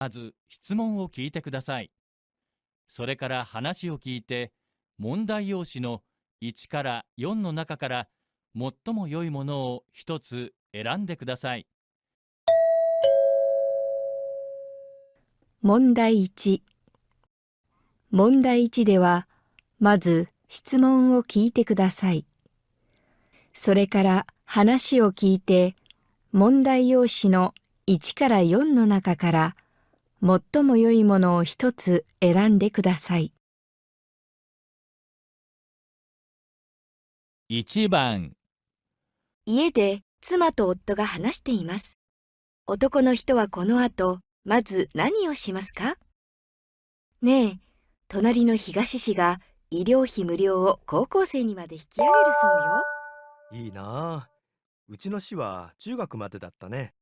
まず質問を聞いてください。それから話を聞いて、問題用紙の1から4の中から最も良いものを一つ選んでください。問題1。問題1では、まず質問を聞いてください。それから話を聞いて、問題用紙の1から4の中から最も良いものを一つ選んでください。1番、家で妻と夫が話しています。男の人はこの後、まず何をしますか？ねえ、隣の東市が医療費無料を高校生にまで引き上げるそうよ。いいなあ。うちの市は中学までだったね。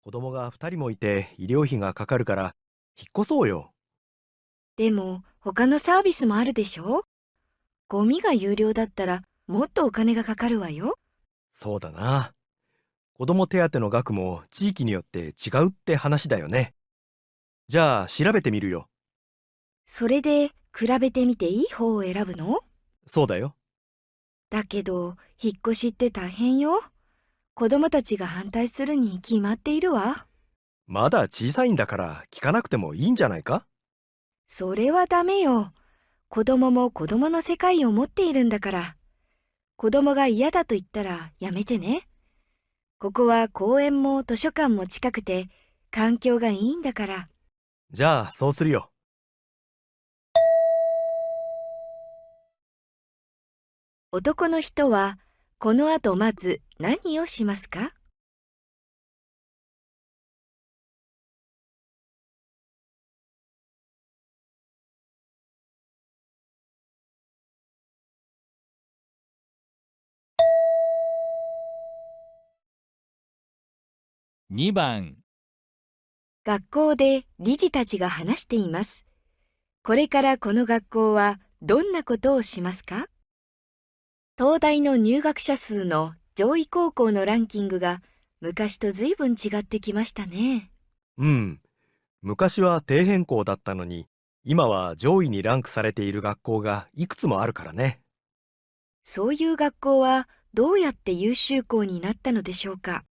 子供が2人もいて医療費がかかるから引っ越そうよ。でも他のサービスもあるでしょ？ゴミが有料だったらもっとお金がかかるわよ。そうだな。子供手当の額も地域によって違うって話だよね。じゃあ調べてみるよ。それで比べてみていい方を選ぶの？そうだよ。だけど引っ越しって大変よ。子供たちが反対するに決まっているわ。まだ小さいんだから聞かなくてもいいんじゃないか？それはダメよ。子供も子供の世界を持っているんだから。子供が嫌だと言ったらやめてね。ここは公園も図書館も近くて環境がいいんだから。じゃあそうするよ。男の人はこの後まず何をしますか？2番、学校で理事たちが話しています。これからこの学校はどんなことをしますか？東大の入学者数の上位高校のランキングが昔と随分違ってきましたね。うん。昔は底辺校だったのに、今は上位にランクされている学校がいくつもあるからね。そういう学校はどうやって優秀校になったのでしょうか？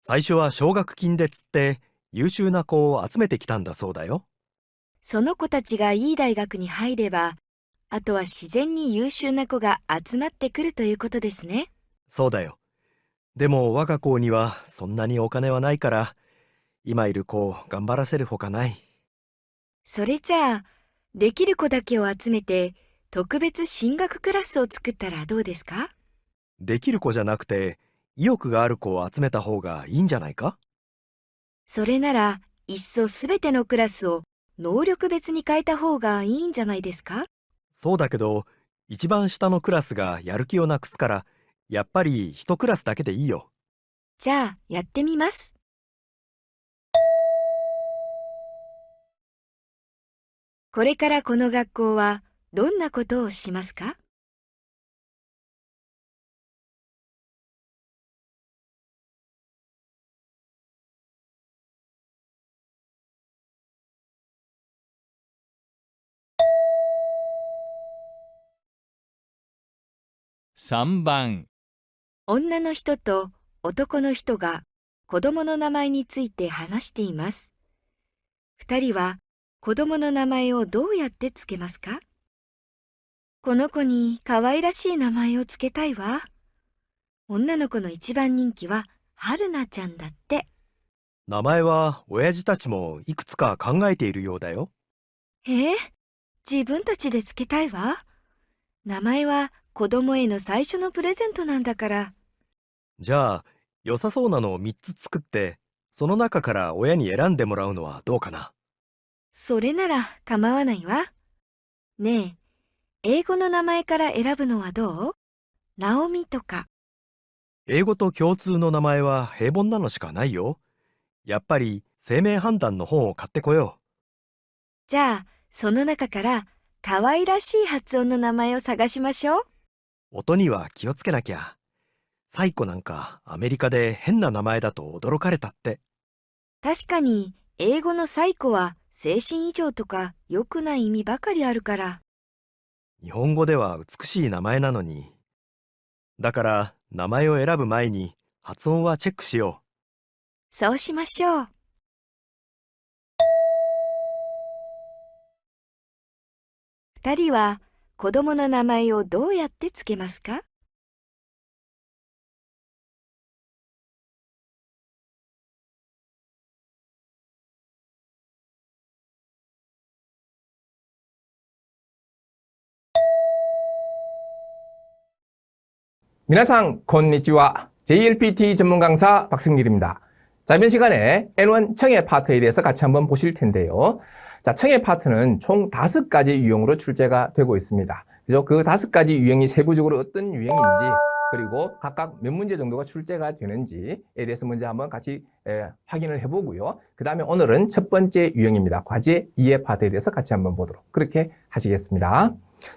最初は奨学金で釣って優秀な子を集めてきたんだそうだよ。その子たちがいい大学に入れば、あとは自然に優秀な子が集まってくるということですね。そうだよ。でも我が校にはそんなにお金はないから、今いる子を頑張らせるほかない。それじゃあ、できる子だけを集めて、特別進学クラスを作ったらどうですか？できる子じゃなくて、意欲がある子を集めた方がいいんじゃないか？それなら、いっそすべてのクラスを能力別に変えた方がいいんじゃないですか？そうだけど、一番下のクラスがやる気をなくすから、やっぱり一クラスだけでいいよ。じゃあ、やってみます。これからこの学校はどんなことをしますか？3番、女の人と男の人が子供の名前について話しています。二人は子供の名前をどうやってつけますか？この子に可愛らしい名前をつけたいわ。女の子の一番人気は春菜ちゃんだって。名前は親父たちもいくつか考えているようだよ。ええ、自分たちでつけたいわ。名前は子供への最初のプレゼントなんだから。じゃあ、良さそうなのを3つ作って、その中から親に選んでもらうのはどうかな。それなら構わないわ。ねえ、英語の名前から選ぶのはどう？ナオミとか。英語と共通の名前は平凡なのしかないよ。やっぱり生命判断の本を買ってこよじゃあ、その中から可愛らしい発音の名前を探しましょう。う。音には気をつけなきゃ。サイコなんかアメリカで変な名前だと驚かれたって。確かに英語の最古は精神異常とか良くない意味ばかりあるから。日本語では美しい名前なのに。だから名前を選ぶ前に発音はチェックしよそうしましょう。2人は子供の名前をどうやってつけますか？皆さん, 곤니치와. JLPT 전문 강사 박승길입니다. 자, 이번 시간에 N1 청해 파트에 대해서 같이 한번 보실 텐데요. 자, 청해 파트는 총 5가지 유형으로 출제가 되고 있습니다. 그죠? 그 5가지 유형이 세부적으로 어떤 유형인지, 그리고 각각 몇 문제 정도가 출제가 되는지에 대해서 먼저 한번 같이 확인을 해보고요. 그 다음에 오늘은 첫 번째 유형입니다. 과제 이해 파트에 대해서 같이 한번 보도록 그렇게 하시겠습니다.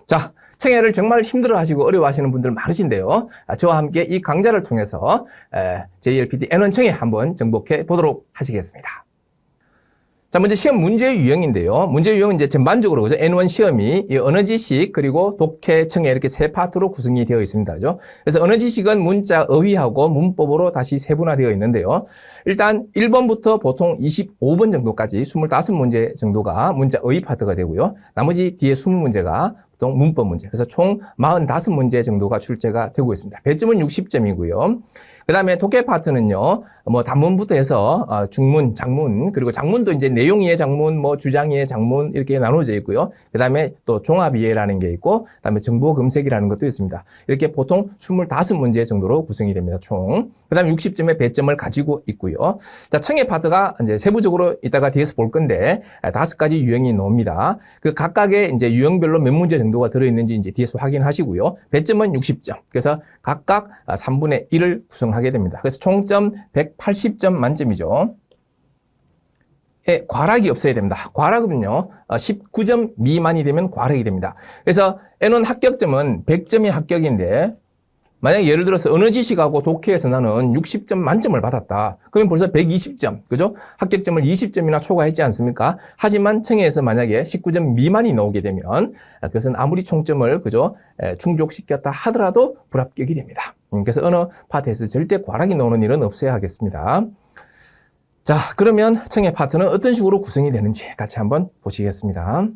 자, 청해를 정말 힘들어하시고 어려워하시는 분들 많으신데요. 저와 함께 이 강좌를 통해서 JLPT N1 청해 한번 정복해 보도록 하시겠습니다. 자, 먼저 시험 문제 유형인데요. 문제 유형은 이제 전반적으로 그죠? N1 시험이 이 언어 지식 그리고 독해, 청해 이렇게 세 파트로 구성이 되어 있습니다. 그죠? 그래서 언어 지식은 문자, 어휘하고 문법으로 다시 세분화되어 있는데요. 일단 1번부터 보통 25번 정도까지 25문제 정도가 문자, 어휘 파트가 되고요. 나머지 뒤에 20문제가 보통 문법 문제. 그래서 총 45문제 정도가 출제가 되고 있습니다. 배점은 60점이고요. 그 다음에 독해 파트는요, 단문부터 해서 중문, 장문, 그리고 장문도 이제 내용이의 장문, 주장이의 장문 이렇게 나눠져 있고요. 그 다음에 또 종합이해라는 게 있고, 그 다음에 정보 검색이라는 것도 있습니다. 이렇게 보통 25문제 정도로 구성이 됩니다, 총. 그 다음에 60점의 배점을 가지고 있고요. 자, 청해 파트가 이제 세부적으로 이따가 뒤에서 볼 건데, 5가지 유형이 나옵니다. 그 각각의 이제 유형별로 몇 문제 정도가 들어있는지 이제 뒤에서 확인하시고요. 배점은 60점. 그래서 각각 3분의 1을 구성하게 됩니다. 그래서 총점 180점 만점이죠. 예, 과락이 없어야 됩니다. 과락은요, 19점 미만이 되면 과락이 됩니다. 그래서 N1 합격점은 100점이 합격인데, 만약에 예를 들어서 언어 지식하고 독해에서 나는 60점 만점을 받았다. 그러면 벌써 120점, 그죠? 합격점을 20점이나 초과했지 않습니까? 하지만 청해에서 만약에 19점 미만이 나오게 되면 그것은 아무리 총점을, 그죠? 충족시켰다 하더라도 불합격이 됩니다. 그래서 언어 파트에서 절대 과락이 나오는 일은 없어야 하겠습니다. 자, 그러면 청해 파트는 어떤 식으로 구성이 되는지 같이 한번 보시겠습니다.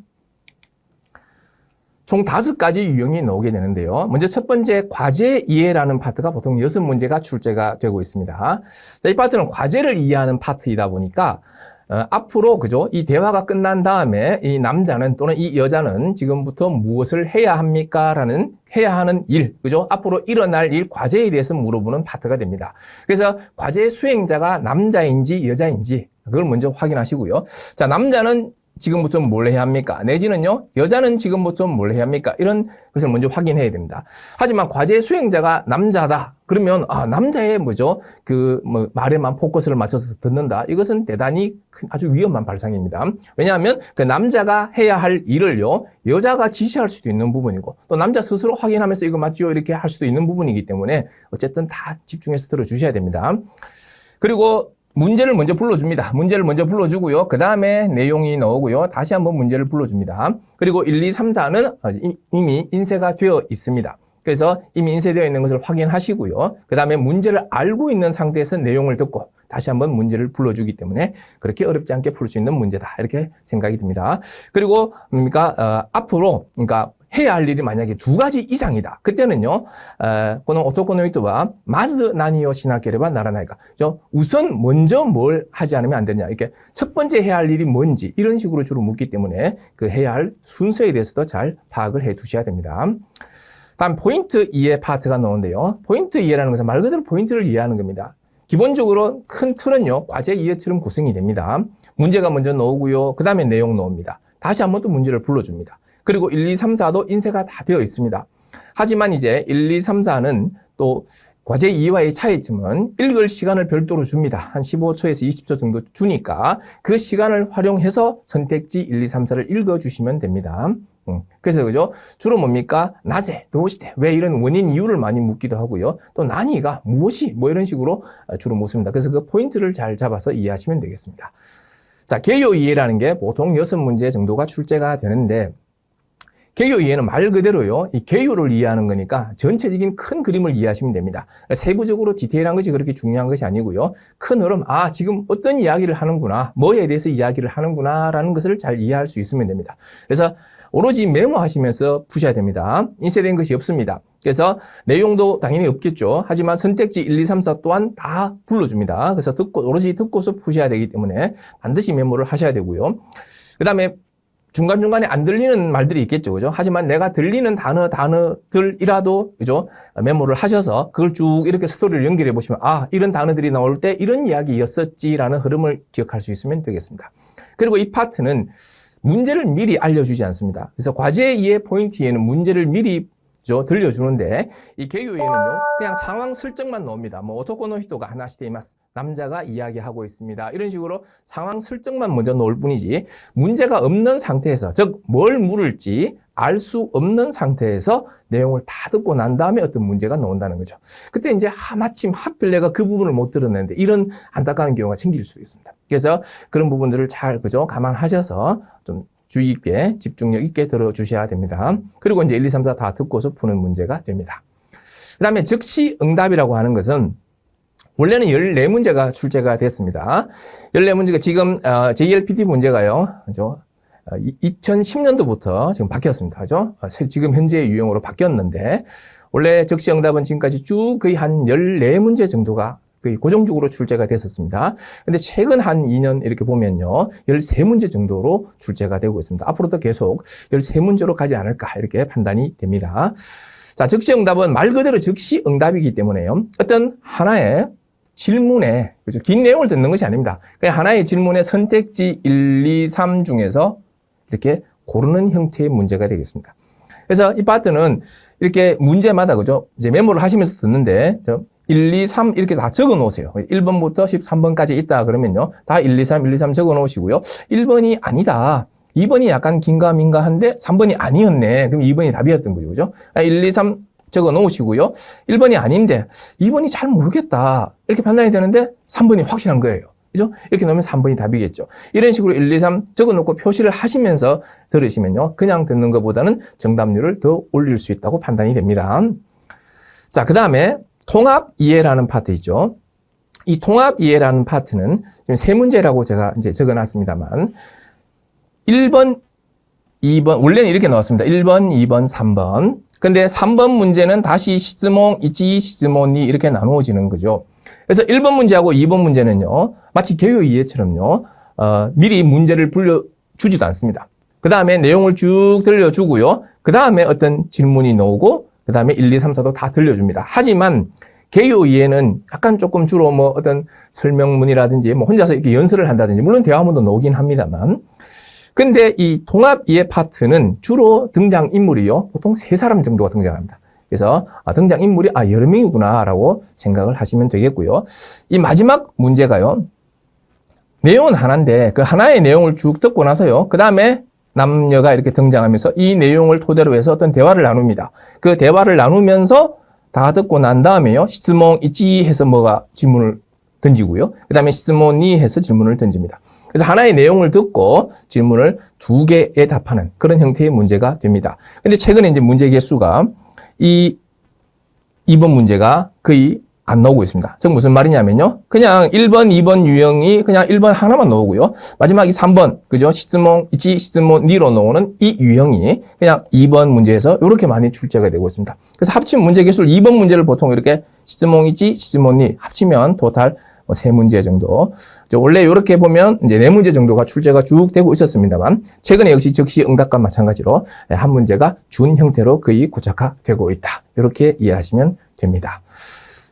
총 5가지 유형이 나오게 되는데요. 먼저 첫 번째 과제 이해라는 파트가 보통 6문제가 출제가 되고 있습니다. 자, 이 파트는 과제를 이해하는 파트이다 보니까 앞으로 그죠? 이 대화가 끝난 다음에 이 남자는 또는 이 여자는 지금부터 무엇을 해야 합니까? 라는 해야 하는 일, 그죠? 앞으로 일어날 일, 과제에 대해서 물어보는 파트가 됩니다. 그래서 과제 수행자가 남자인지 여자인지 그걸 먼저 확인하시고요. 자, 남자는 지금부터 뭘 해야 합니까? 내지는요, 여자는 지금부터 뭘 해야 합니까? 이런 것을 먼저 확인해야 됩니다. 하지만 과제 수행자가 남자다. 그러면, 남자의 말에만 포커스를 맞춰서 듣는다. 이것은 대단히 아주 위험한 발상입니다. 왜냐하면 그 남자가 해야 할 일을요, 여자가 지시할 수도 있는 부분이고, 또 남자 스스로 확인하면서 이거 맞죠? 이렇게 할 수도 있는 부분이기 때문에, 어쨌든 다 집중해서 들어주셔야 됩니다. 그리고 문제를 먼저 불러줍니다. 문제를 먼저 불러주고요. 그 다음에 내용이 나오고요. 다시 한번 문제를 불러줍니다. 그리고 1, 2, 3, 4는 이미 인쇄가 되어 있습니다. 그래서 이미 인쇄되어 있는 것을 확인하시고요. 그 다음에 문제를 알고 있는 상태에서 내용을 듣고 다시 한번 문제를 불러주기 때문에 그렇게 어렵지 않게 풀 수 있는 문제다. 이렇게 생각이 듭니다. 그리고 앞으로 해야 할 일이 만약에 2가지 이상이다. 그때는요, この男の人はまず何をしなければならないか. 우선 먼저 뭘 하지 않으면 안 되냐. 이렇게 첫 번째 해야 할 일이 뭔지 이런 식으로 주로 묻기 때문에 그 해야 할 순서에 대해서도 잘 파악을 해 두셔야 됩니다. 다음 포인트 이해 파트가 나오는데요. 포인트 이해라는 것은 말 그대로 포인트를 이해하는 겁니다. 기본적으로 큰 틀은요, 과제 이해처럼 구성이 됩니다. 문제가 먼저 나오고요. 그 다음에 내용 나옵니다. 다시 한번 또 문제를 불러줍니다. 그리고 1, 2, 3, 4도 인쇄가 다 되어 있습니다. 하지만 이제 1, 2, 3, 4는 또 과제 이해와의 차이점은 읽을 시간을 별도로 줍니다. 한 15초에서 20초 정도 주니까 그 시간을 활용해서 선택지 1, 2, 3, 4를 읽어주시면 됩니다. 그래서 그죠? 주로 뭡니까? 낮에, 무엇이대, 왜 이런 원인 이유를 많이 묻기도 하고요. 또 난이가 무엇이, 이런 식으로 주로 묻습니다. 그래서 그 포인트를 잘 잡아서 이해하시면 되겠습니다. 자, 개요 이해라는 게 보통 6문제 정도가 출제가 되는데, 개요 이해는 말 그대로요, 이 개요를 이해하는 거니까 전체적인 큰 그림을 이해하시면 됩니다. 세부적으로 디테일한 것이 그렇게 중요한 것이 아니고요. 큰 흐름, 지금 어떤 이야기를 하는구나, 뭐에 대해서 이야기를 하는구나 라는 것을 잘 이해할 수 있으면 됩니다. 그래서 오로지 메모하시면서 푸셔야 됩니다. 인쇄된 것이 없습니다. 그래서 내용도 당연히 없겠죠. 하지만 선택지 1, 2, 3, 4 또한 다 불러줍니다. 그래서 오로지 듣고서 푸셔야 되기 때문에 반드시 메모를 하셔야 되고요. 그 다음에 중간중간에 안 들리는 말들이 있겠죠. 그죠? 하지만 내가 들리는 단어들이라도, 그죠? 메모를 하셔서 그걸 쭉 이렇게 스토리를 연결해 보시면, 이런 단어들이 나올 때 이런 이야기였었지라는 흐름을 기억할 수 있으면 되겠습니다. 그리고 이 파트는 문제를 미리 알려주지 않습니다. 그래서 과제 이해 포인트에는 문제를 미리 들려주는데, 이 개요에는요, 그냥 상황 설정만 나옵니다. 오토코 노 히토가 하나시테 이마스. 남자가 이야기하고 있습니다. 이런 식으로 상황 설정만 먼저 놓을 뿐이지, 문제가 없는 상태에서, 즉, 뭘 물을지 알 수 없는 상태에서 내용을 다 듣고 난 다음에 어떤 문제가 나온다는 거죠. 그때 이제 마침 하필 내가 그 부분을 못 들었는데, 이런 안타까운 경우가 생길 수 있습니다. 그래서 그런 부분들을 잘, 감안하셔서 좀 주의 있게, 집중력 있게 들어주셔야 됩니다. 그리고 이제 1, 2, 3, 4 다 듣고서 푸는 문제가 됩니다. 그 다음에 즉시 응답이라고 하는 것은 원래는 14문제가 출제가 됐습니다. 14문제가 지금 JLPT 문제가요, 2010년도부터 지금 바뀌었습니다. 그죠? 지금 현재의 유형으로 바뀌었는데, 원래 즉시 응답은 지금까지 쭉 거의 한 14문제 정도가 거의 고정적으로 출제가 됐었습니다. 근데 최근 한 2년 이렇게 보면요, 13문제 정도로 출제가 되고 있습니다. 앞으로도 계속 13문제로 가지 않을까 이렇게 판단이 됩니다. 자, 즉시 응답은 말 그대로 즉시 응답이기 때문에요, 어떤 하나의 질문에, 그죠, 긴 내용을 듣는 것이 아닙니다. 그냥 하나의 질문의 선택지 1, 2, 3 중에서 이렇게 고르는 형태의 문제가 되겠습니다. 그래서 이 파트는 이렇게 문제마다, 그죠, 이제 메모를 하시면서 듣는데, 1, 2, 3 이렇게 다 적어 놓으세요. 1번부터 13번까지 있다 그러면요, 다 1, 2, 3, 1, 2, 3 적어 놓으시고요. 1번이 아니다, 2번이 약간 긴가민가한데 3번이 아니었네, 그럼 2번이 답이었던 거죠. 그죠? 1, 2, 3 적어 놓으시고요. 1번이 아닌데 2번이 잘 모르겠다, 이렇게 판단이 되는데 3번이 확실한 거예요. 그죠? 이렇게 놓으면 3번이 답이겠죠. 이런 식으로 1, 2, 3 적어 놓고 표시를 하시면서 들으시면요, 그냥 듣는 것보다는 정답률을 더 올릴 수 있다고 판단이 됩니다. 자, 그 다음에 통합 이해라는 파트 있죠. 이 통합 이해라는 파트는 지금 세 문제라고 제가 이제 적어 놨습니다만, 1번, 2번, 원래는 이렇게 나왔습니다. 1번, 2번, 3번. 근데 3번 문제는 다시 시즈몽, 이치, 시즈몽이 이렇게 나누어지는 거죠. 그래서 1번 문제하고 2번 문제는요, 마치 개요 이해처럼요, 미리 문제를 불려주지도 않습니다. 그 다음에 내용을 쭉 들려주고요. 그 다음에 어떤 질문이 나오고, 그 다음에 1, 2, 3, 4도 다 들려줍니다. 하지만 개요 이해는 약간 조금 주로 어떤 설명문이라든지 혼자서 이렇게 연설을 한다든지, 물론 대화문도 나오긴 합니다만, 근데 이 통합 이해 파트는 주로 등장인물이요, 보통 3사람 정도가 등장합니다. 그래서 등장인물이 여러 명이구나 라고 생각을 하시면 되겠고요. 이 마지막 문제가요, 내용은 하나인데 그 하나의 내용을 쭉 듣고 나서요, 그 다음에 남녀가 이렇게 등장하면서 이 내용을 토대로 해서 어떤 대화를 나눕니다. 그 대화를 나누면서 다 듣고 난 다음에요, 시즈몽 이치 해서 질문을 던지고요. 그 다음에 시즈몽이 해서 질문을 던집니다. 그래서 하나의 내용을 듣고 질문을 2개에 답하는 그런 형태의 문제가 됩니다. 근데 최근에 이제 문제 개수가 이 2번 문제가 거의 안 나오고 있습니다. 즉 무슨 말이냐면요, 그냥 1번, 2번 유형이 그냥 1번 하나만 나오고요, 마지막 이 3번, 그죠, 시즈몽 이치, 시즈몽 니로 나오는 이 유형이 그냥 2번 문제에서 이렇게 많이 출제가 되고 있습니다. 그래서 합친 문제 개수를 2번 문제를 보통 이렇게 시즈몽 이치, 시즈몽 니 합치면 토탈 3문제 정도. 원래 이렇게 보면 이제 4문제 정도가 출제가 쭉 되고 있었습니다만, 최근에 역시 즉시 응답과 마찬가지로 한 문제가 준 형태로 거의 구체화되고 있다, 이렇게 이해하시면 됩니다.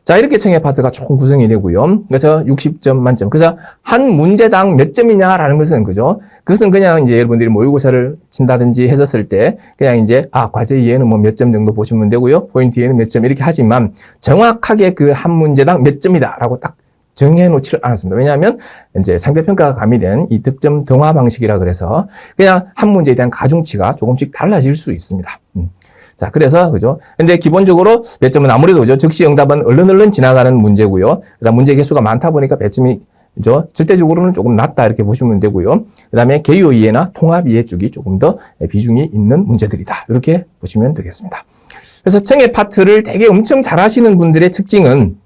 자, 이렇게 청해 파트가 총 구성이 되고요. 그래서 60점 만점. 그래서 한 문제당 몇 점이냐라는 것은, 그죠, 그것은 그냥 이제 여러분들이 모의고사를 친다든지 했었을 때 그냥 이제 과제 이해는 몇 점 정도 보시면 되고요, 포인트 이해는 몇 점 이렇게 하지만, 정확하게 그 한 문제당 몇 점이다라고 딱 정해놓지를 않았습니다. 왜냐하면 이제 상대평가가 가미된 이 득점 등화 방식이라 그래서 그냥 한 문제에 대한 가중치가 조금씩 달라질 수 있습니다. 자, 그래서, 그죠, 근데 기본적으로 몇 점은 아무래도, 그죠, 즉시 응답은 얼른 지나가는 문제고요. 그다음 문제 개수가 많다 보니까 배점이 그죠? 절대적으로는 조금 낮다 이렇게 보시면 되고요. 그 다음에 개요 이해나 통합 이해 쪽이 조금 더 비중이 있는 문제들이다. 이렇게 보시면 되겠습니다. 그래서 청해 파트를 되게 엄청 잘하시는 분들의 특징은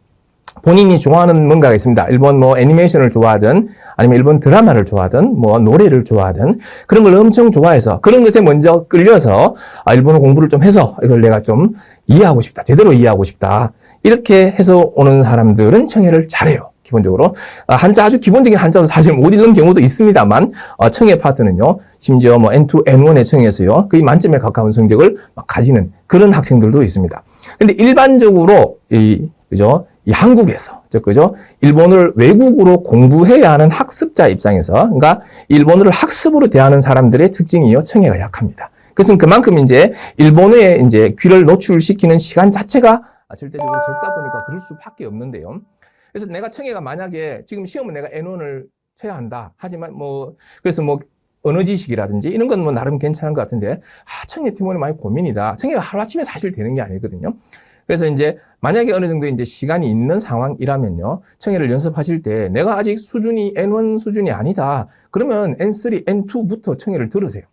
본인이 좋아하는 뭔가가 있습니다. 일본 뭐 애니메이션을 좋아하든 아니면 일본 드라마를 좋아하든 뭐 노래를 좋아하든 그런 걸 엄청 좋아해서 그런 것에 먼저 끌려서 일본어 공부를 좀 해서 이걸 내가 좀 이해하고 싶다. 제대로 이해하고 싶다. 이렇게 해서 오는 사람들은 청해를 잘해요. 기본적으로. 한자 아주 기본적인 한자도 사실 못 읽는 경우도 있습니다만 청해 파트는요. 심지어 뭐 N2, N1의 청해에서요. 거의 만점에 가까운 성적을 막 가지는 그런 학생들도 있습니다. 근데 일반적으로 그죠? 이 한국에서, 그죠? 일본어를 외국으로 공부해야 하는 학습자 입장에서, 그러니까 일본어를 학습으로 대하는 사람들의 특징이요, 청해가 약합니다. 그것은 그만큼 이제 일본어에 이제 귀를 노출시키는 시간 자체가 절대적으로 적다 보니까 그럴 수밖에 없는데요. 그래서 내가 청해가 만약에 지금 시험은 내가 N1을 쳐야 한다. 하지만 그래서 언어 지식이라든지 이런 건 나름 괜찮은 것 같은데, 청해 때문에 많이 고민이다. 청해가 하루아침에 사실 되는 게 아니거든요. 그래서 이제 만약에 어느 정도 이제 시간이 있는 상황이라면요. 청해를 연습하실 때 내가 아직 수준이 N1 수준이 아니다. 그러면 N3, N2부터 청해를 들으세요.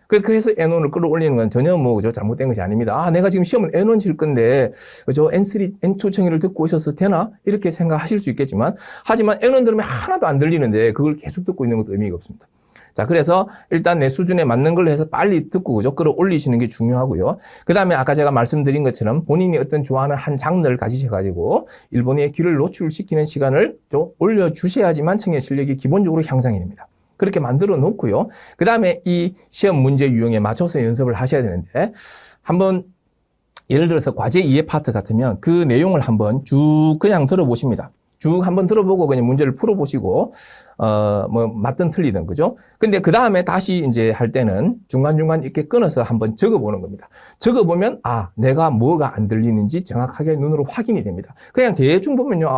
그래서 N1을 끌어올리는 건 전혀 그죠? 잘못된 것이 아닙니다. 내가 지금 시험은 N1 칠 건데, 그죠? N3, N2 청해를 듣고 있어서 되나? 이렇게 생각하실 수 있겠지만, 하지만 N1 들으면 하나도 안 들리는데, 그걸 계속 듣고 있는 것도 의미가 없습니다. 자, 그래서 일단 내 수준에 맞는 걸로 해서 빨리 듣고, 그죠? 끌어올리시는 게 중요하고요. 그 다음에 아까 제가 말씀드린 것처럼 본인이 어떤 좋아하는 한 장르를 가지셔가지고, 일본의 귀를 노출시키는 시간을 좀 올려주셔야지만 청해 실력이 기본적으로 향상이 됩니다. 그렇게 만들어 놓고요. 그 다음에 이 시험 문제 유형에 맞춰서 연습을 하셔야 되는데, 한번 예를 들어서 과제 이해 파트 같으면 그 내용을 한번 쭉 그냥 들어보십니다. 쭉 한번 들어보고 그냥 문제를 풀어보시고, 맞든 틀리든, 그죠? 근데 그 다음에 다시 이제 할 때는 중간중간 이렇게 끊어서 한번 적어보는 겁니다. 적어보면, 내가 뭐가 안 들리는지 정확하게 눈으로 확인이 됩니다. 그냥 대충 보면요,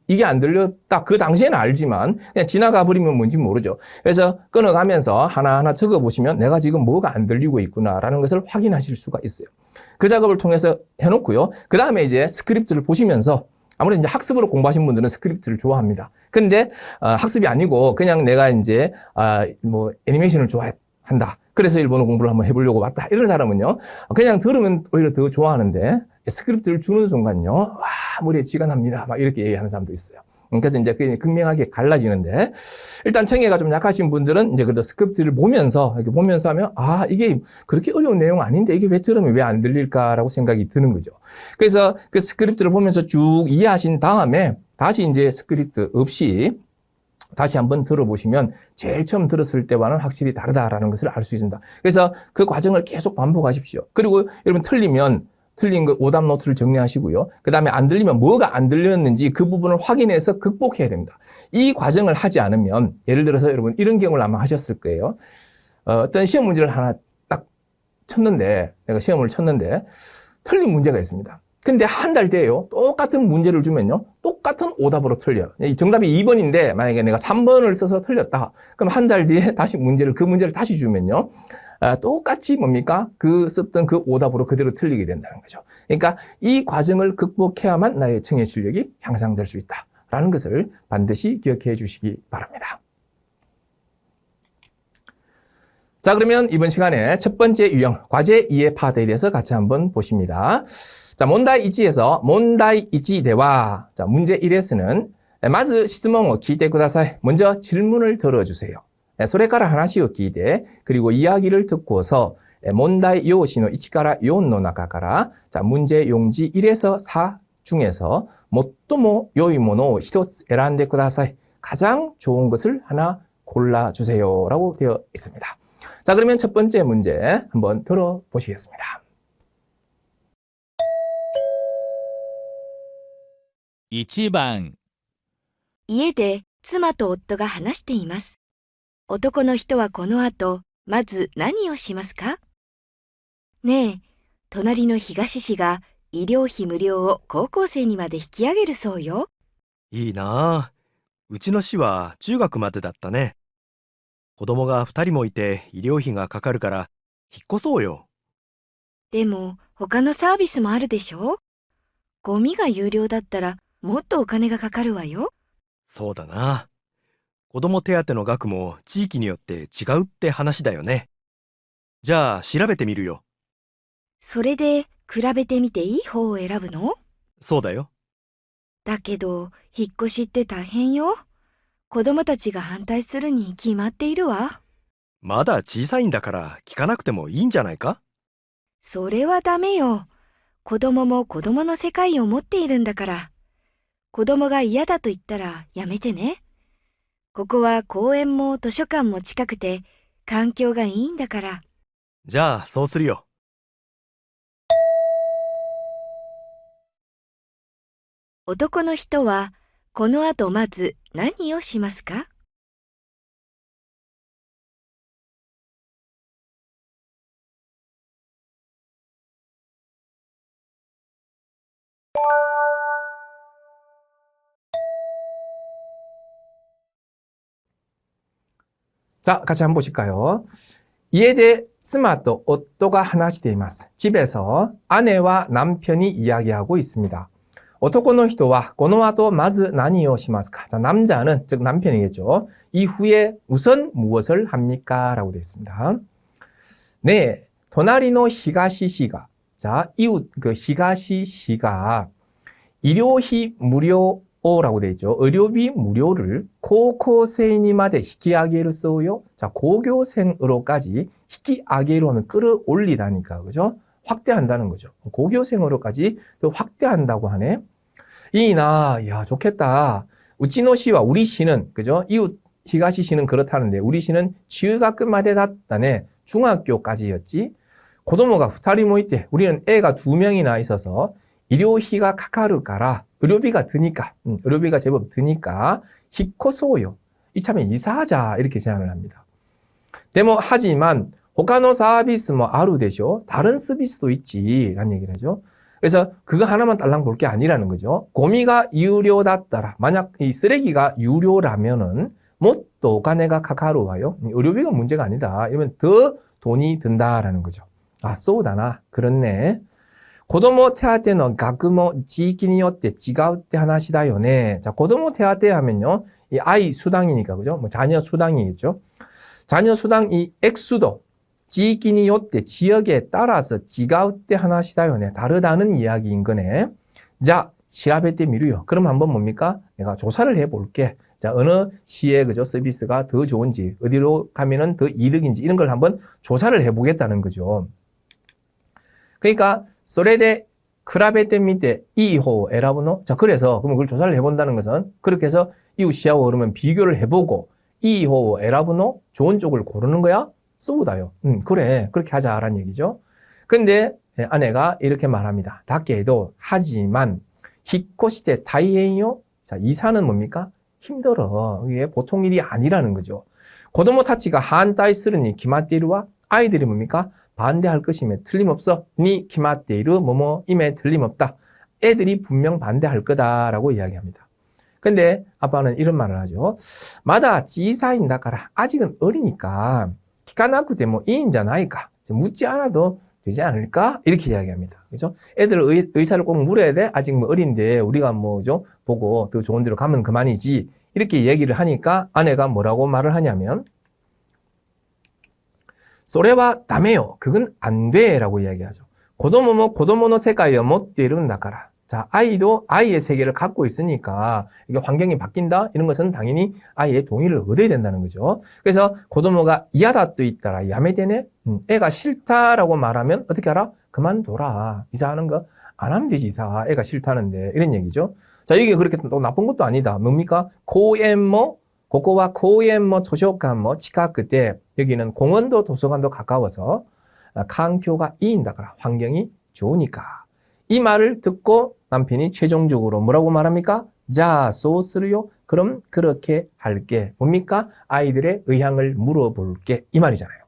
이게 안 들렸다. 그 당시에는 알지만, 그냥 지나가 버리면 뭔지 모르죠. 그래서 끊어가면서 하나하나 적어보시면 내가 지금 뭐가 안 들리고 있구나라는 것을 확인하실 수가 있어요. 그 작업을 통해서 해놓고요. 그 다음에 이제 스크립트를 보시면서 아무래도 이제 학습으로 공부하신 분들은 스크립트를 좋아합니다. 근데 학습이 아니고 그냥 내가 이제 애니메이션을 좋아한다. 그래서 일본어 공부를 한번 해보려고 왔다. 이런 사람은요. 그냥 들으면 오히려 더 좋아하는데 스크립트를 주는 순간요. 머리에 쥐가 납니다. 막 이렇게 얘기하는 사람도 있어요. 그래서 이제 그게 극명하게 갈라지는데 일단 청해가 좀 약하신 분들은 이제 그래도 스크립트를 보면서 이렇게 보면서 하면 이게 그렇게 어려운 내용 아닌데 이게 왜 들으면 왜 안 들릴까라고 생각이 드는 거죠. 그래서 그 스크립트를 보면서 쭉 이해하신 다음에 다시 이제 스크립트 없이 다시 한번 들어보시면 제일 처음 들었을 때와는 확실히 다르다라는 것을 알 수 있습니다. 그래서 그 과정을 계속 반복하십시오. 그리고 여러분 틀린 거 오답 노트를 정리하시고요. 그 다음에 안 들리면 뭐가 안 들렸는지 그 부분을 확인해서 극복해야 됩니다. 이 과정을 하지 않으면 예를 들어서 여러분 이런 경우를 아마 하셨을 거예요. 어떤 시험 문제를 하나 딱 내가 시험을 쳤는데 틀린 문제가 있습니다. 근데 한 달 뒤에요. 똑같은 문제를 주면요. 똑같은 오답으로 틀려요. 이 정답이 2번인데 만약에 내가 3번을 써서 틀렸다. 그럼 한 달 뒤에 다시 그 문제를 다시 주면요. 똑같이 썼던 그 오답으로 그대로 틀리게 된다는 거죠. 그러니까 이 과정을 극복해야만 나의 청해 실력이 향상될 수 있다라는 것을 반드시 기억해 주시기 바랍니다. 자, 그러면 이번 시간에 첫 번째 유형, 과제 이해 파트에 대해서 같이 한번 보십니다. 자, 몬다이 1에서 몬다이 1 대화. 자, 문제 1에서는 마즈 시즈몬을 기대 쿠다사이. 먼저 질문을 들어주세요. それから話を聞いて, 그리고 이야기를 듣고서 문다이 요시의 1から4の中から 자, 문제 용지 1에서 4 중에서 最も良いものを一つ選んでください. 가장 좋은 것을 하나 골라주세요. 라고 되어 있습니다. 자, 그러면 첫 번째 문제 한번 들어보시겠습니다. 1番、家で妻と夫が話しています。男の人はこの後、まず何をしますか？ねえ、隣の東市が医療費無料を高校生にまで引き上げるそうよ。いいなあ。うちの市は中学までだったね。子供が2人もいて医療費がかかるから引っ越そうよ。でも、他のサービスもあるでしょ？ゴミが有料だったらもっとお金がかかるわよ。そうだな。子供手当の額も地域によって違うって話だよね。じゃあ調べてみるよ。それで比べてみていい方を選ぶの？そうだよ。だけど、引っ越しって大変よ。子供たちが反対するに決まっているわ。まだ小さいんだから聞かなくてもいいんじゃないか？それはダメよ。子供も子供の世界を持っているんだから。子供が嫌だと言ったらやめてね。ここは公園も図書館も近くて、環境がいいんだから。じゃあそうするよ。男の人は、この後まず何をしますか？자, 같이 한번 보실까요? 이에 대해 스마도 오또가話しています. 집에서 아내와 남편이 이야기하고 있습니다. 오토코노 히토와 고노아도 마즈 나니요 시마스까? 자, 남자는 즉 남편이겠죠. 이후에 우선 무엇을 합니까? 라고 되어 있습니다. 네, 도나리노 히가시시가 자, 이웃 그 히가시시가 일요히 무료라고 되어 있죠. 의료비 무료를 고코세이니마데 히키아게를 써요. 자, 고교생으로까지 히키아게로 하면 끌어올리다니까, 그죠? 확대한다는 거죠. 고교생으로까지 또 확대한다고 하네. 이나, 야, 좋겠다. 우치노 시와 우리 시는, 그죠? 이웃 히가시 시는 그렇다는데, 우리 시는 중학교마대 닿다네. 중학교까지였지. 고도모가 후타리 모이때, 우리는 애가 2명이나 있어서, 일요히가 카카르까라, 의료비가 드니까, 의료비가 제법 드니까, 히코소요. 이참에 이사하자. 이렇게 제안을 합니다. 데모, 하지만, 호카노 서비스 뭐 아루 되죠. 다른 서비스도 있지. 라는 얘기를 하죠. 그래서 그거 하나만 딸랑 볼 게 아니라는 거죠. 고미가 유료다ったら, 만약 이 쓰레기가 유료라면은, 뭣도 오카네가 카카르와요. 의료비가 문제가 아니다. 이러면 더 돈이 든다라는 거죠. 아, 쏘다나. 그렇네. 고도모 테아테의 가쿠모 지이키니 요tte 지가우tte 하나시다요네. 자, 고도모 테아테 하면요. 이 아이 수당이니까, 그죠? 뭐 자녀 수당이겠죠. 자녀 수당 이 액수도 지이키니 요tte 지역에 따라서 지가우tte 하나시다요네. 다르다는 이야기인 거네. 자, 시라베테 미루요. 그럼 한번 뭡니까? 내가 조사를 해 볼게. 자, 어느 시에 그죠? 서비스가 더 좋은지, 어디로 가면은 더 이득인지 이런 걸 한번 조사를 해 보겠다는 거죠. 그러니까 それで 比べてみて いい方を選ぶの? 자, 그래서 그러면 그걸 조사를 해본다는 것은 그렇게 해서 이웃시하고 그러면 비교를 해보고 いい方を選ぶの? 좋은 쪽을 고르는 거야? 쏘다요. 그래. 그렇게 하자라는 얘기죠. 근데 아내가 이렇게 말합니다. 다케도 하지만 히코시테 다이엔요? 자, 이사는 뭡니까? 힘들어. 이게 보통 일이 아니라는 거죠. 고도모 타치가 한타이 쓰르니 기마테이루와 아이들이 뭡니까? 반대할 것임에 틀림없어. 니 키마테이루 뭐뭐 임에 틀림없다. 애들이 분명 반대할 거다라고 이야기합니다. 근데 아빠는 이런 말을 하죠. 마다 지사인다카라. 아직은 어리니까 키카나쿠테 뭐 이인자나이까. 묻지 않아도 되지 않을까? 이렇게 이야기합니다. 그죠? 애들 의사를 꼭 물어야 돼? 아직 뭐 어린데 우리가 뭐죠? 보고 더 좋은 데로 가면 그만이지. 이렇게 얘기를 하니까 아내가 뭐라고 말을 하냐면 それはダメよ. 그건 안 돼라고 이야기하죠. 고도모모 고도모의 세계를 못 이룬다카라. 자, 아이도 아이의 세계를 갖고 있으니까 이게 환경이 바뀐다 이런 것은 당연히 아이의 동의를 얻어야 된다는 거죠. 그래서 고도모가 이하다 또 있다라 야매되네. 애가 싫다라고 말하면 어떻게 알아? 그만둬라. 이사하는 거 안 하면 되지 이사. 애가 싫다는데 이런 얘기죠. 자, 이게 그렇게 또 나쁜 것도 아니다. 뭡니까? 고엔모 고코와 고엔모 도서관 치카크때 여기는 공원도 도서관도 가까워서環境が 이인다거나 환경이 좋으니까 이 말을 듣고 남편이 최종적으로 뭐라고 말합니까? 자, 소스르요. 그럼 그렇게 할게. 뭡니까? 아이들의 의향을 물어볼게. 이 말이잖아요.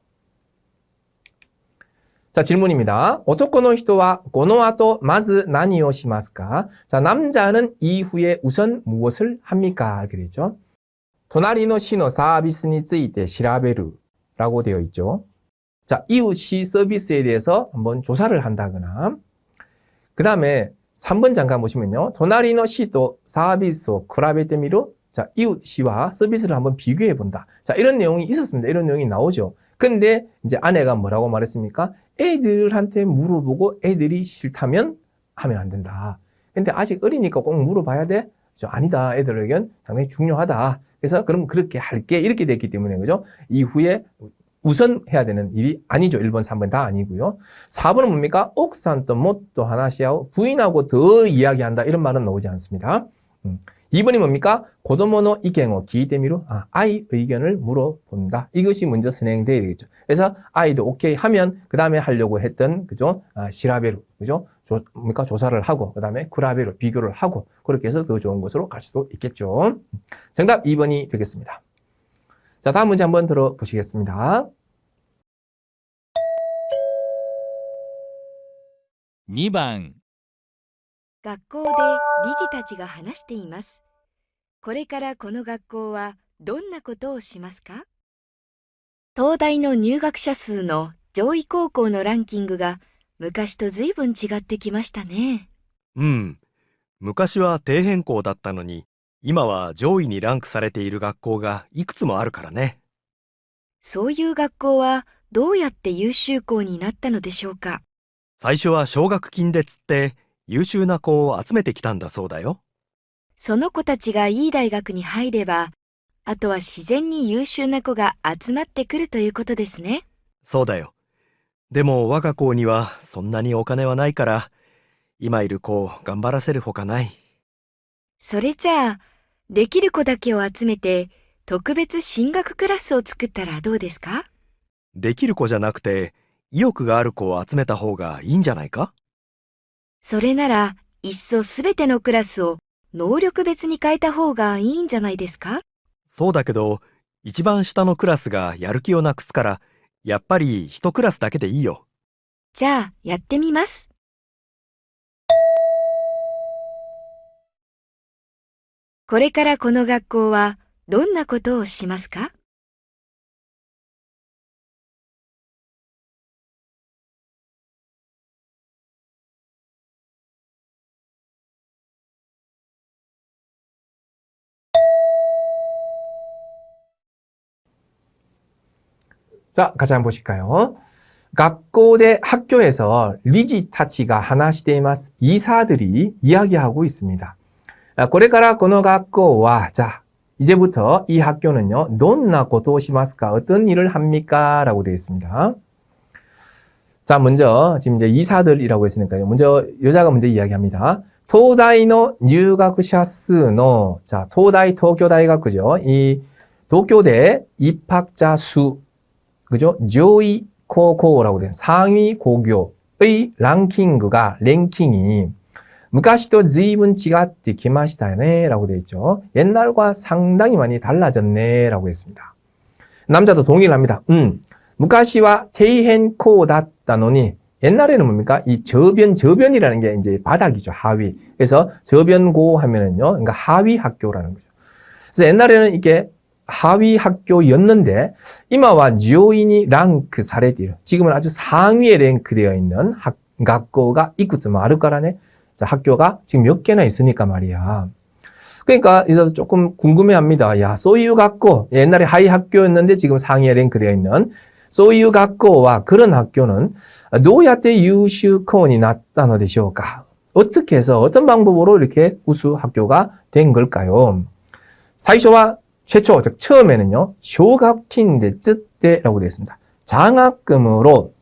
자, 질문입니다. 오토코노 히토와 고노아토 마즈 나니오 시마스까? 자, 남자는 이후에 우선 무엇을 합니까? 이렇게 되죠. 도나리노 시노 서비스니ついて 調べる 라고 되어 있죠. 자, 이웃시 서비스에 대해서 한번 조사를 한다거나 그 다음에 3번 잠깐 보시면요. 도나리노 시도 서비스を比べてみる. 자, 이웃시와 서비스를 한번 비교해 본다. 자, 이런 내용이 있었습니다. 이런 내용이 나오죠. 근데 이제 아내가 뭐라고 말했습니까? 애들한테 물어보고 애들이 싫다면 하면 안 된다. 근데 아직 어리니까 꼭 물어봐야 돼? 아니다. 애들 의견 상당히 중요하다. 그래서 그럼 그렇게 할게. 이렇게 됐기 때문에, 그죠? 이후에 우선 해야 되는 일이 아니죠. 1번, 3번 다 아니고요. 4번은 뭡니까? 옥산또 못또 하나시하고 부인하고 더 이야기한다. 이런 말은 나오지 않습니다. 2번이 뭡니까? 고도모노 이갱어 기대미로 아이 의견을 물어본다. 이것이 먼저 선행돼야 되겠죠. 그래서 아이도 오케이 하면 그 다음에 하려고 했던 그죠? 시라베루 그죠? 뭡니까? 조사를 하고 그 다음에 쿠라베루 비교를 하고 그렇게 해서 더 좋은 곳으로 갈 수도 있겠죠. 정답 2번이 되겠습니다. 자, 다음 문제 한번 들어보시겠습니다. 2番、学校で理事たちが話しています。これからこの学校はどんなことをしますか？東大の入学者数の上位高校のランキングが昔と随分違ってきましたね。うん。昔は底辺校だったのに、今は上位にランクされている学校がいくつもあるからね。そういう学校はどうやって優秀校になったのでしょうか？最初は奨学金で釣って優秀な子を集めてきたんだそうだよ。その子たちがいい大学に入れば、あとは自然に優秀な子が集まってくるということですね。そうだよ。でも我が校にはそんなにお金はないから、今いる子を頑張らせるほかない。それじゃあ、できる子だけを集めて、特別進学クラスを作ったらどうですか？できる子じゃなくて、意欲がある子を集めた方がいいんじゃないか？それなら、いっそすべてのクラスを能力別に変えた方がいいんじゃないですか？そうだけど、一番下のクラスがやる気をなくすから、やっぱり一クラスだけでいいよ。じゃあ、やってみます。これからこの学校はどんなことをしますか？자, 같이 한번 보실까요? 학교대 학교에서 리지타치가 하나시데이마스 이사들이 이야기하고 있습니다. これからこの学校は 자, 이제부터 이 학교는요, どんなことをしますか? 어떤 일을 합니까? 라고 되어 있습니다. 자, 먼저 지금 이제 이사들이라고 했으니까요. 먼저 여자가 먼저 이야기합니다. 도다이의入学者数の 자, 도다이 도쿄大学죠. 이 도쿄대 입학자 수 그죠? 조이 고고라고 된 상위 고교의 랭킹이 昔と 随分 違ってきましたね라고 되어 있죠. 옛날과 상당히 많이 달라졌네 라고 했습니다. 남자도 동의를 합니다. 昔は 底辺校だったのに 옛날에는 뭡니까? 이 저변이라는 게 이제 바닥이죠. 하위. 그래서 저변고 하면은요. 그러니까 하위 학교라는 거죠. 그래서 옛날에는 이게 하위 학교였는데 이마와 지오인이 랭크 사례들 지금은 아주 상위에 랭크되어 있는 학교가 이쿠츠모 아를 거라네. 자, 학교가 지금 몇 개나 있으니까 말이야. 그러니까 이제 조금 궁금해합니다. 야, 소유 학교 옛날에 하위 학교였는데 지금 상위에 랭크되어 있는 소유 학교와 그런 학교는 どうやって優秀校になったのでしょうか? 어떻게 해서 어떤 방법으로 이렇게 우수 학교가 된 걸까요? 最初は 최초, 즉 처음에는요, 쇼각킨데 쯔때라고 되어 있습니다. 장학금으로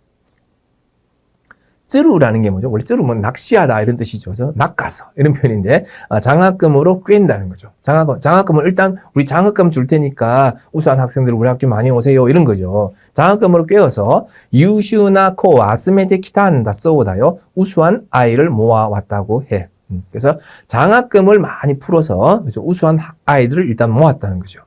쯔루라는 게 뭐죠? 원래 쯔루면 낚시하다 이런 뜻이죠. 그래서 낚아서 이런 표현인데 장학금으로 꿰인다는 거죠. 장학금을 일단 우리 장학금 줄 테니까 우수한 학생들 우리 학교 많이 오세요 이런 거죠. 장학금으로 꿰어서 유슈나 코 아스메테 키타한다 쏘다요. 우수한 아이를 모아왔다고 해. 그래서 장학금을 많이 풀어서 우수한 아이들을 일단 모았다는 거죠.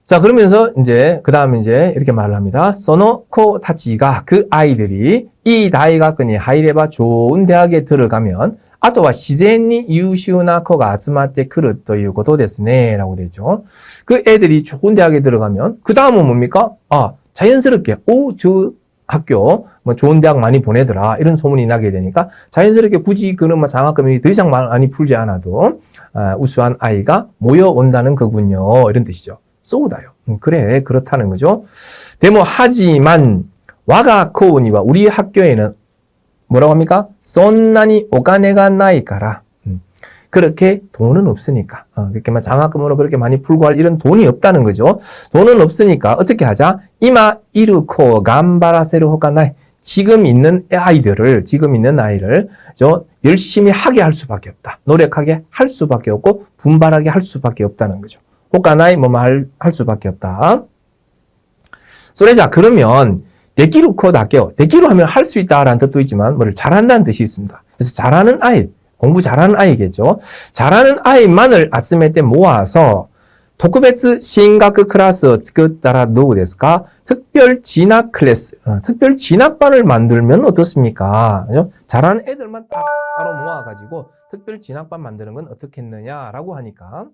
자, 그러면서 이제 그 다음에 이제 이렇게 말을 합니다. 소노코 타치가 그 아이들이 이 다이가쿠니 하이레바 좋은 대학에 들어가면 아토와 시젠니 유슈나 코가 아스마테 크루ということですね라고 되죠. 그 애들이 좋은 대학에 들어가면 그 다음은 뭡니까? 자연스럽게 저 학교, 뭐 좋은 대학 많이 보내더라 이런 소문이 나게 되니까 자연스럽게 굳이 그런 뭐 장학금이 더 이상 많이 풀지 않아도 우수한 아이가 모여온다는 거군요. 이런 뜻이죠. 쏘다요. 그래 그렇다는 거죠. 데모 하지만 와가코우니와 우리 학교에는 뭐라고 합니까? 쏜나니 오가네가 나이까라. 그렇게 돈은 없으니까 그렇게 장학금으로 그렇게 많이 풀고 할 이런 돈이 없다는 거죠. 돈은 없으니까 어떻게 하자? 이마 이르코 간바라세르 호가나이. 지금 있는 아이를 열심히 하게 할 수밖에 없다. 노력하게 할 수밖에 없고 분발하게 할 수밖에 없다는 거죠. 호가나이 할 수밖에 없다. 소래자 그러면 데키루코 다케요. 데키루 하면 할 수 있다라는 뜻도 있지만 뭐를 잘한다는 뜻이 있습니다. 그래서 잘하는 아이, 공부 잘하는 아이겠죠. 잘하는 아이만을 아스메테 모아서 토크베츠 신가크 클래스 츠쿠따라 누구 데스까? 특별 진학 클래스, 특별 진학반을 만들면 어떻습니까? 그죠? 잘하는 애들만 딱 따로 모아가지고 특별 진학반 만드는 건 어떻겠느냐라고 하니까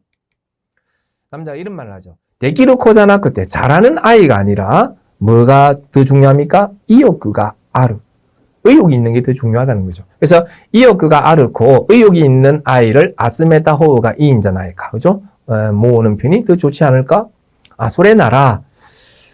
남자가 이런 말을 하죠. 데키루코잖아 그때 잘하는 아이가 아니라 뭐가 더 중요합니까? 이오크가 아르. 의욕이 있는 게 더 중요하다는 거죠. 그래서 이오크가 아르고 의욕이 있는 아이를 아스메타 호우가 이인자나이까. 그죠? 모으는 편이 더 좋지 않을까? 소레나라.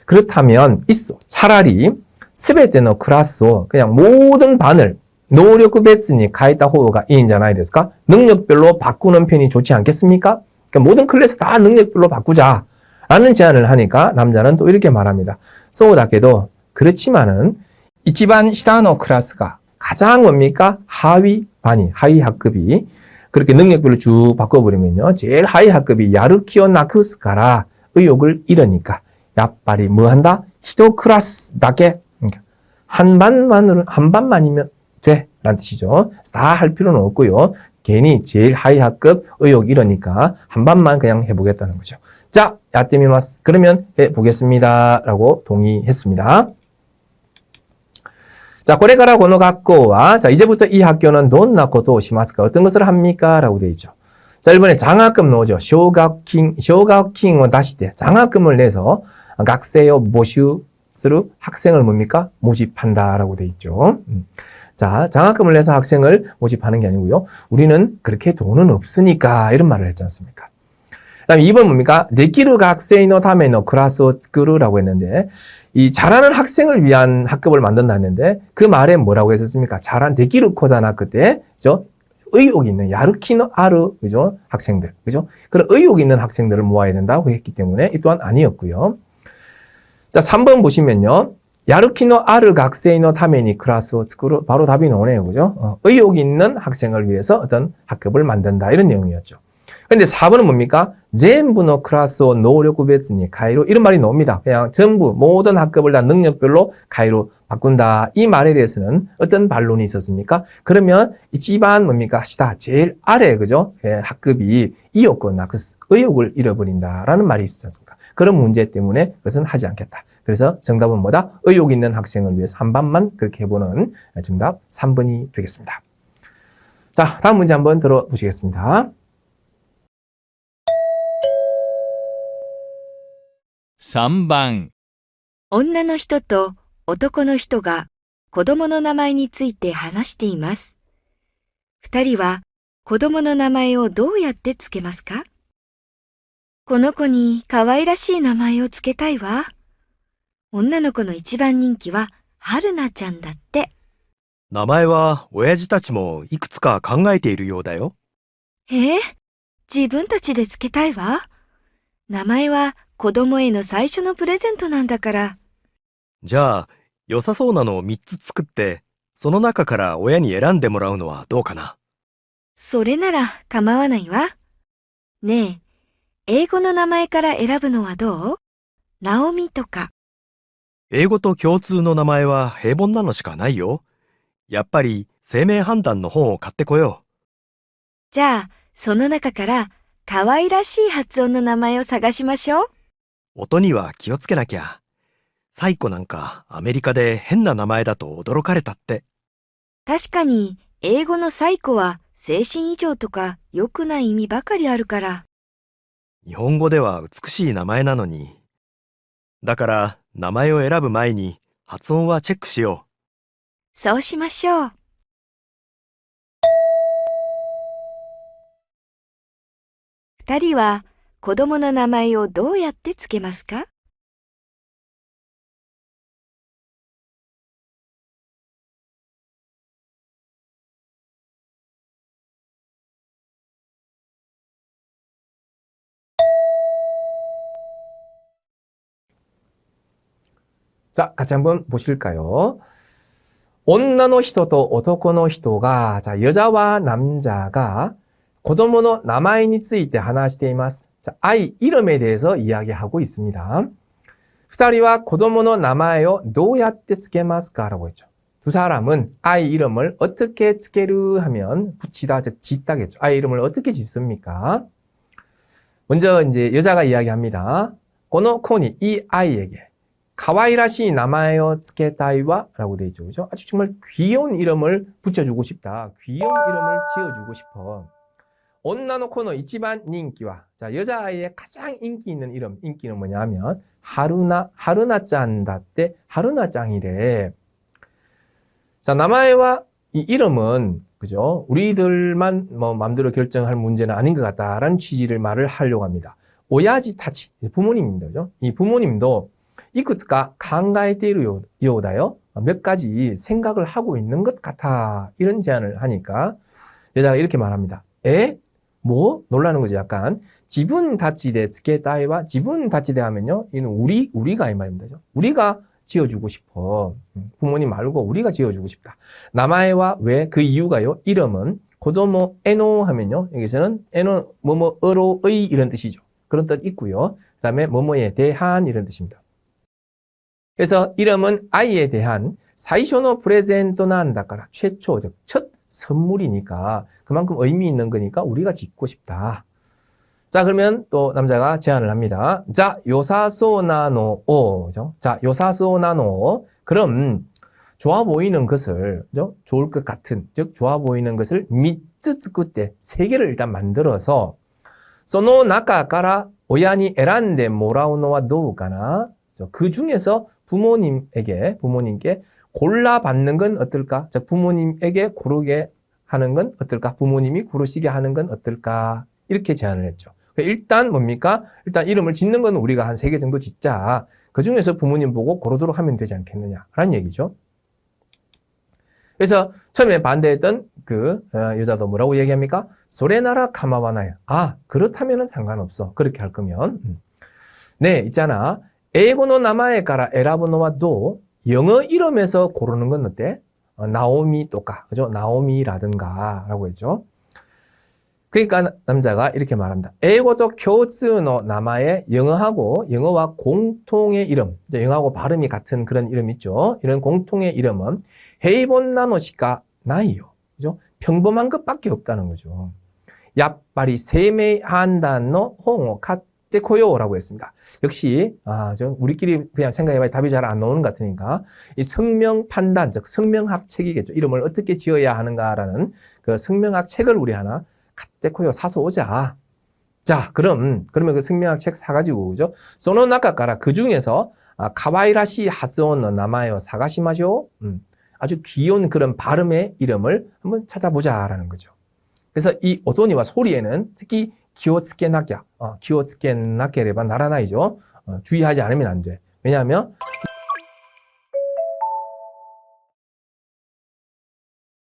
그렇다면 있어. 차라리 스베테노 클래스로 그냥 모든 반을 노력 베츠니 가이타 호우가 이인자나이 데스까? 능력별로 바꾸는 편이 좋지 않겠습니까? 그러니까 모든 클래스 다 능력별로 바꾸자. 라는 제안을 하니까 남자는 또 이렇게 말합니다. 소우다케도 그렇지만은 이치반 시다노 클래스가 가장 뭡니까? 하위 학급이 그렇게 능력별로 쭉 바꿔버리면요. 제일 하위 학급이 야르키오 나쿠스카라 의욕을 잃으니까 야빨이 뭐 한다? 히도 클래스답게 한 반만이면 돼. 라는 뜻이죠. 다 할 필요는 없고요. 괜히 제일 하위 학급 의욕 잃으니까 한 반만 그냥 해보겠다는 거죠. 자, 야떼미마스. 그러면 해보겠습니다. 라고 동의했습니다. 자, 고래가라 고노 학교와 자, 이제부터 이 학교는 돈나코도 시마스까 어떤 것을 합니까? 라고 되어 있죠. 자, 1번에 장학금 나오죠. 쇼가킹을 다시 때 장학금을 내서 학생요 모슈스루 학생을 뭡니까? 모집한다. 라고 되어 있죠. 자, 장학금을 내서 학생을 모집하는 게 아니고요. 우리는 그렇게 돈은 없으니까 이런 말을 했지 않습니까? 그 다음에 2번 뭡니까? 데키루 학생의 타메노 클래스를 츠쿠르라고 했는데 이 잘하는 학생을 위한 학급을 만든다 했는데 그 말에 뭐라고 했었습니까? 잘한 데키루 코자나 그때 그죠? 의욕 있는 야르키노 아르 그죠? 학생들 그죠? 그런 의욕 있는 학생들을 모아야 된다고 했기 때문에 이 또한 아니었고요. 자, 3번 보시면요. 야르키노 아르 학생의 타메니 클래스를 츠쿠르 바로 답이 나오네요. 그죠? 의욕 있는 학생을 위해서 어떤 학급을 만든다 이런 내용이었죠. 근데 4번은 뭡니까? 전부의 클래스와 노력 베츠니 가이로 이런 말이 나옵니다. 그냥 전부 모든 학급을 다 능력별로 가이로 바꾼다. 이 말에 대해서는 어떤 반론이 있었습니까? 그러면 이 집안 뭡니까? 시다 제일 아래 그죠? 학급이 이었거나 그 의욕을 잃어버린다라는 말이 있었지 않습니까? 그런 문제 때문에 그것은 하지 않겠다. 그래서 정답은 뭐다? 의욕 있는 학생을 위해서 한 반만 그렇게 해보는 정답 3번이 되겠습니다. 자, 다음 문제 한번 들어보시겠습니다. 3番女の人と男の人が子供の名前について話しています。二人は子供の名前をどうやってつけますか？この子に可愛らしい名前をつけたいわ。女の子の一番人気は春菜ちゃんだって。名前は親父たちもいくつか考えているようだよ。自分たちでつけたいわ。名前は子供への最初のプレゼントなんだから。じゃあ、良さそうなのを3つ作って、その中から親に選んでもらうのはどうかな。それなら構わないわ。ねえ、英語の名前から選ぶのはどう？ナオミとか。英語と共通の名前は平凡なのしかないよ。やっぱり姓名判断の本を買ってこよう。じゃあ、その中から可愛らしい発音の名前を探しましょう。音には気をつけなきゃ。サイコなんかアメリカで変な名前だと驚かれたって。確かに、英語のサイコは精神異常とか良くない意味ばかりあるから。日本語では美しい名前なのに。だから名前を選ぶ前に発音はチェックしよそうしましょう。二人は子供の名前をどうやってつけますか？자, 같이 한번 보실까요? 女の人と男の人が、자, 여자와 남자가 子供の名前について話しています. 자, 아이 이름에 대해서 이야기하고 있습니다. 二人は子供の名前をどうやってつけますか? 라고 했죠. 두 사람은 아이 이름을 어떻게つける 하면 붙이다, 즉 짓다겠죠. 아이 이름을 어떻게 짓습니까? 먼저 이제 여자가 이야기합니다. この子に 이 아이에게 可愛らしい名前をつけたいわ라고 돼 있죠. 그죠? 아주 정말 귀여운 이름을 붙여주고 싶다. 귀여운 이름을 지어주고 싶어. 女の子の一番人気は, 자, 여자아이의 가장 인기 있는 이름, 인기는 뭐냐 하면, 하루나ちゃん だって, 하루나ちゃん이래. 자, 나마에와 이 이름은, 그죠? 우리들만 뭐 마음대로 결정할 문제는 아닌 것 같다라는 취지를 말을 하려고 합니다. 오야지 타치, 부모님입니다. 그죠? 이 부모님도 いくつか考えているようだよ. 몇 가지 생각을 하고 있는 것 같아. 이런 제안을 하니까 여자가 이렇게 말합니다. 에? 뭐? 놀라는 거죠. 약간. 지분 다치대 스케타이와 지분 다치대 하면요. 이는 우리가 이 말입니다. 우리가 지어주고 싶어. 부모님 말고 우리가 지어주고 싶다. 나마에와 왜? 그 이유가요. 이름은 고도모 에노 하면요. 여기서는 에노 뭐뭐어로의 이런 뜻이죠. 그런 뜻 있고요. 그 다음에 뭐뭐에 대한 이런 뜻입니다. 그래서 이름은 아이에 대한 사이쇼노 프레젠토나 한다까라 최초, 즉 첫 선물이니까 그만큼 의미 있는 거니까 우리가 짓고 싶다. 자, 그러면 또 남자가 제안을 합니다. 자, 요사소나노 오. 자, 요사소나노. 그럼 좋아 보이는 것을, 그죠? 좋을 것 같은, 즉 좋아 보이는 것을 미츠츠쿠테 세 개를 일단 만들어서 소노 나카까라 오야니 에란데 모라우노와 도우까나. 그 중에서 부모님께 골라받는 건 어떨까? 즉 부모님에게 고르게 하는 건 어떨까? 부모님이 고르시게 하는 건 어떨까? 이렇게 제안을 했죠. 일단 뭡니까? 일단 이름을 짓는 건 우리가 한 3개 정도 짓자. 그 중에서 부모님 보고 고르도록 하면 되지 않겠느냐라는 얘기죠. 그래서 처음에 반대했던 그 여자도 뭐라고 얘기합니까? 소레나라 카마와나요. 아, 그렇다면은 상관없어. 그렇게 할 거면. 네, 있잖아. 에고노 나마에까라 에라보노와도 영어 이름에서 고르는 건 어때? 나오미 또까, 그죠? 나오미라든가 라고 했죠. 그러니까 남자가 이렇게 말합니다. 에고도 교츠노 나마의 영어와 공통의 이름, 영어하고 발음이 같은 그런 이름 있죠. 이런 공통의 이름은 헤이본나노시까 나이요. 그죠? 평범한 것밖에 없다는 거죠. 야빠리 세메한단노 홍어 카테코요라고 했습니다. 역시 우리끼리 그냥 생각해봐야 답이 잘 안 나오는 것 같으니까 이 성명 판단, 즉 성명학 책이겠죠. 이름을 어떻게 지어야 하는가라는 그 성명학 책을 우리 하나 카테코요 사서 오자. 자, 그러면 그 성명학 책 사가지고, 그죠? 소노나카까라 그 중에서 카와이라시 하스온노 나마요 사가시마쇼. 아주 귀여운 그런 발음의 이름을 한번 찾아보자라는 거죠. 그래서 이 오토니와 소리에는 특히 기오츠케나케레바 나라나이죠. 주의하지 않으면 안 돼. 왜냐하면